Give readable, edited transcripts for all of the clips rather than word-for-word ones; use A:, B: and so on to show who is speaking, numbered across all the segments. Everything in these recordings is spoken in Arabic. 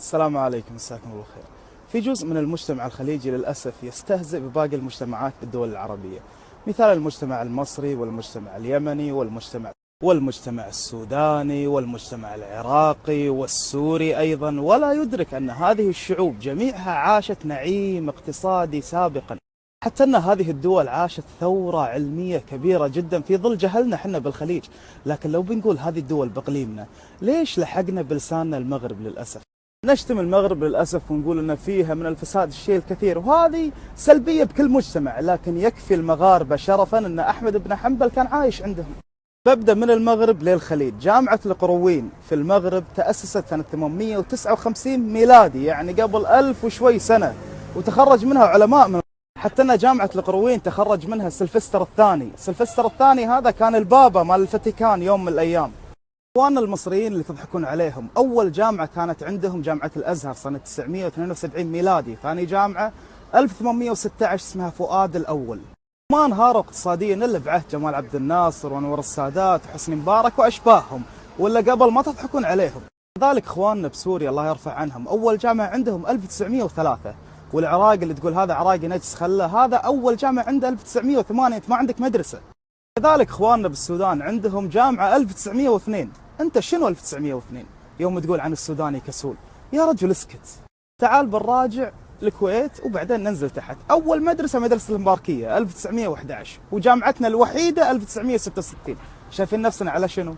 A: السلام عليكم، مساكم الله خير. في جزء من المجتمع الخليجي للأسف يستهزئ بباقي المجتمعات بالدول العربية، مثال المجتمع المصري والمجتمع اليمني والمجتمع السوداني والمجتمع العراقي والسوري أيضا، ولا يدرك أن هذه الشعوب جميعها عاشت نعيم اقتصادي سابقا، حتى أن هذه الدول عاشت ثورة علمية كبيرة جدا في ظل جهلنا حنا بالخليج. لكن لو بنقول هذه الدول بقليمنا، ليش لحقنا بلساننا المغرب للأسف؟ نشتم المغرب للأسف ونقول أن فيها من الفساد الشيء الكثير، وهذه سلبية بكل مجتمع، لكن يكفي المغاربة شرفا أن أحمد بن حنبل كان عايش عندهم. ببدأ من المغرب للخليج. جامعة القرويين في المغرب تأسست سنة 859 ميلادي، يعني قبل 1000 وشوي سنة، وتخرج منها علماء حتى أن جامعة القرويين تخرج منها سلفستر الثاني. سلفستر الثاني هذا كان البابا مال الفاتيكان يوم من الأيام. اخواننا المصريين اللي تضحكون عليهم، اول جامعه كانت عندهم جامعه الازهر سنه 972 ميلادي، ثاني جامعه 1816 اسمها فؤاد الاول. ما انهاروا اقتصاديا الا بعهد جمال عبد الناصر وانور السادات وحسني مبارك واشباههم، ولا قبل ما تضحكون عليهم. كذلك اخواننا بسوريا الله يرفع عنهم، اول جامعه عندهم 1903. والعراق اللي تقول هذا عراقي نجس خله، هذا اول جامعه عنده 1908. انت ما عندك مدرسه. كذلك اخواننا بالسودان عندهم جامعه 1902. انت شنو 1902 يوم تقول عن السوداني كسول؟ يا رجل اسكت. تعال بالراجع الكويت وبعدين ننزل تحت. اول مدرسه المباركيه 1911، وجامعتنا الوحيده 1966. شايفين نفسنا على شنو؟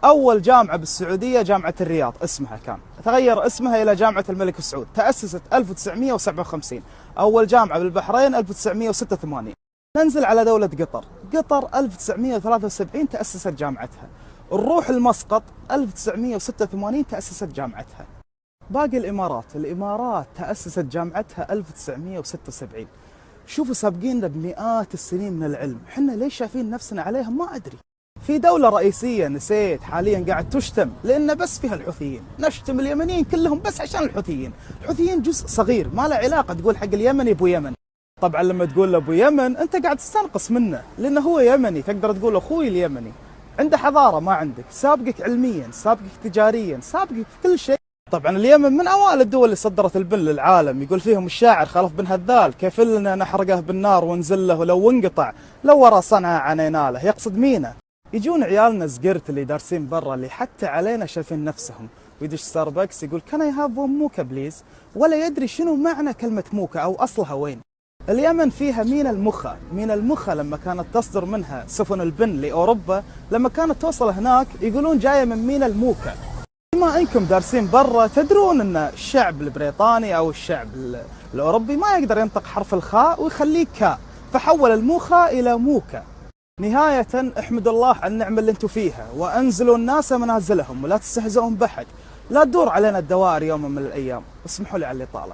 A: اول جامعه بالسعوديه جامعه الرياض اسمها كان، تغير اسمها الى جامعه الملك سعود، تاسست 1957. اول جامعه بالبحرين 1986. ننزل على دولة قطر 1973 تأسست جامعتها. نروح المسقط 1986 تأسست جامعتها. باقي الإمارات تأسست جامعتها 1976. شوفوا سابقيننا بمئات السنين من العلم، حنا ليش شايفين نفسنا عليهم ما أدري. في دولة رئيسية نسيت حاليا قاعد تشتم لأن بس فيها الحوثيين، نشتم اليمنيين كلهم بس عشان الحوثيين جزء صغير ما له علاقة تقول حق اليمني أبو يمن. طبعا لما تقول له ابو يمن انت قاعد تستنقص منه، لانه هو يمني، تقدر تقول اخوي اليمني، عنده حضاره ما عندك، سابقك علميا، سابقك تجاريا، سابقك في كل شيء. طبعا اليمن من اوائل الدول اللي صدرت البن للعالم، يقول فيهم الشاعر خلف بن هذال: كيف لنا نحرقه بالنار ونزل له لو انقطع، لو ورا صنعه عنينا له. يقصد مينا. يجون عيالنا زقرت اللي دارسين برا اللي حتى علينا شايفين نفسهم، ويدش ستاربكس يقول كان اي هاف ون موكا بليز، ولا يدري شنو معنى كلمه موكا او اصلها وين. اليمن فيها مين المخا لما كانت تصدر منها سفن البن لأوروبا، لما كانت توصل هناك يقولون جاية من مين الموكا. بما انكم دارسين برا تدرون ان الشعب البريطاني او الشعب الأوروبي ما يقدر ينطق حرف الخاء ويخليه كاء، فحول الموخا إلى موكا. نهاية احمدوا الله على النعمة اللي انتم فيها، وانزلوا الناس منازلهم، ولا تستهزئون بحد، لا تدور علينا الدوائر يوم من الأيام. اسمحوا لي على الإطالة.